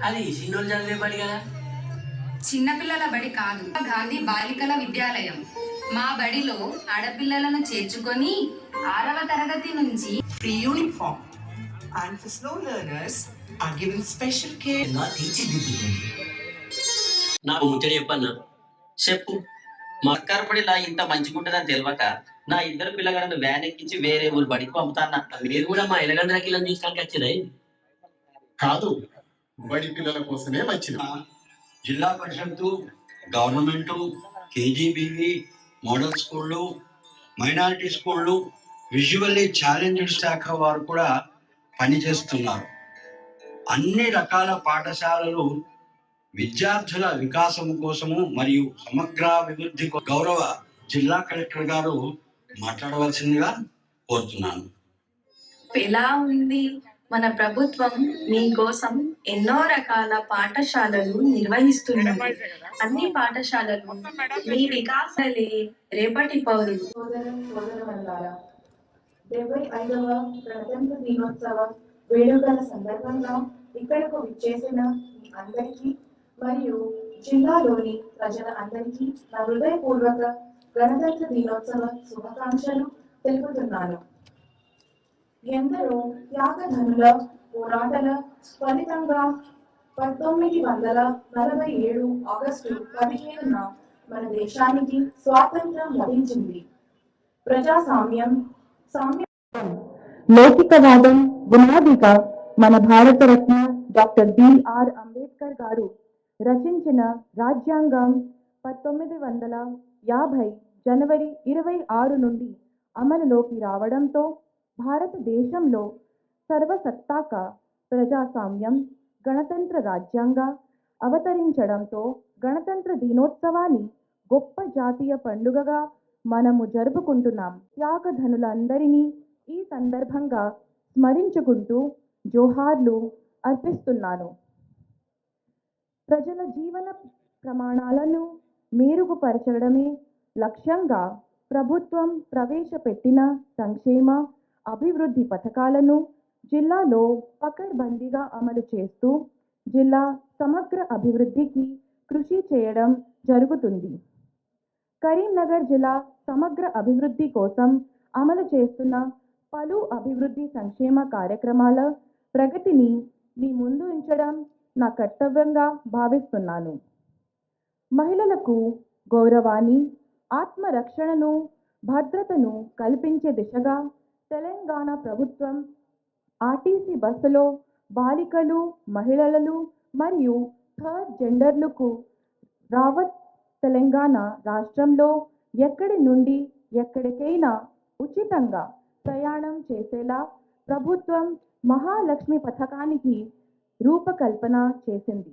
అది చిన్నోళ్ళు చదివే బడి కదా. చిన్నపిల్లల బడి కాదు, గాంధీ బాలికల విద్యాలయం. మా బడిలో ఆడపిల్లలను చేర్చుకొని 6వ తరగతి నుంచి free uniform and for slow learners are given special care. తీర్చిదిద్దుతుంది. నాకు ముచ్చట చెప్పన్నా చెప్పు. మా అక్కరపడిలా ఇంత మంచిగుంటుందని తెలియక నా ఇద్దరు పిల్లగాలను వ్యాన్ ఎక్కించి వేరే ఊరు బడికి పంపుతాన్నా. మీరు కూడా మా ఎలగండ్ర కిల్లని చూసుకోడానికి వచ్చిందా? కాదు, బడి పిల్లల కోసమే వచ్చిన. జిల్లా పరిషత్, గవర్నమెంట్, కేజీబీవి, మోడల్ స్కూళ్ళు, మైనారిటీ స్కూళ్ళు, విజువల్లీ ఛాలెంజ్డ్ శాఖ వారు కూడా పనిచేస్తున్నారు. అన్ని రకాల పాఠశాలలు విద్యార్థుల వికాసం కోసము మరియు సమగ్రాభివృద్ధి గౌరవ జిల్లా కలెక్టర్ గారు మాట్లాడవలసిందిగా కోరుతున్నాను. ఎలా ఉంది? మన ప్రభుత్వం మీకోసం ఎన్నో రకాల పాఠశాలలు నిర్వహిస్తున్నది. అన్ని పాఠశాలలు మీ వికాసాలే రేపటి పౌరులు. 75వ గణతంత్ర దినోత్సవ వేడుకల సందర్భంగా ఇక్కడకు విచ్చేసిన మీ అందరికీ మరియు జిల్లాలోని ప్రజల అందరికీ నా హృదయపూర్వక గణతంత్ర దినోత్సవ శుభాకాంక్షలు తెలుపుతున్నాను. ఎందరో త్యాగధనుల పోరాటాల ఫలితంగా 1947 ఆగస్టు 15న మన దేశానికి స్వాతంత్రం లభించింది. ప్రజాస్వామ్యం, లౌకికవాదం బునాదిగా మన భారతరత్న డాక్టర్ బిఆర్ అంబేద్కర్ గారు రచించిన రాజ్యాంగం 1950 జనవరి 26 నుండి అమలులోకి రావడంతో భారతదేశంలో సర్వసత్తాక ప్రజాస్వామ్యం గణతంత్ర రాజ్యాంగ అవతరించడంతో గణతంత్ర దినోత్సవాన్ని గొప్ప జాతీయ పండుగగా మనము జరుపుకుంటున్నాం. త్యాగధనులందరినీ ఈ సందర్భంగా స్మరించుకుంటూ జోహార్లు అర్పిస్తున్నాను. ప్రజల జీవన ప్రమాణాలను మెరుగుపరచడమే లక్ష్యంగా ప్రభుత్వం ప్రవేశపెట్టిన సంక్షేమ అభివృద్ధి పథకాలను జిల్లాలో పకడ్బందీగా అమలు చేస్తూ జిల్లా సమగ్ర అభివృద్ధికి కృషి చేయడం జరుగుతుంది. కరీంనగర్ జిల్లా సమగ్ర అభివృద్ధి కోసం అమలు చేస్తున్న పలు అభివృద్ధి సంక్షేమ కార్యక్రమాల ప్రగతిని మీ ముందు ఉంచడం నా కర్తవ్యంగా భావిస్తున్నాను. మహిళలకు గౌరవాన్ని, ఆత్మరక్షణను, భద్రతను కల్పించే దిశగా తెలంగాణ ప్రభుత్వం ఆర్టీసీ బస్సులో బాలికలు, మహిళలు మరియు థర్డ్ జెండర్లకు రావత్ తెలంగాణ రాష్ట్రంలో ఎక్కడి నుండి ఎక్కడికైనా ఉచితంగా ప్రయాణం చేసేలా ప్రభుత్వం మహాలక్ష్మి పథకానికి రూపకల్పన చేసింది.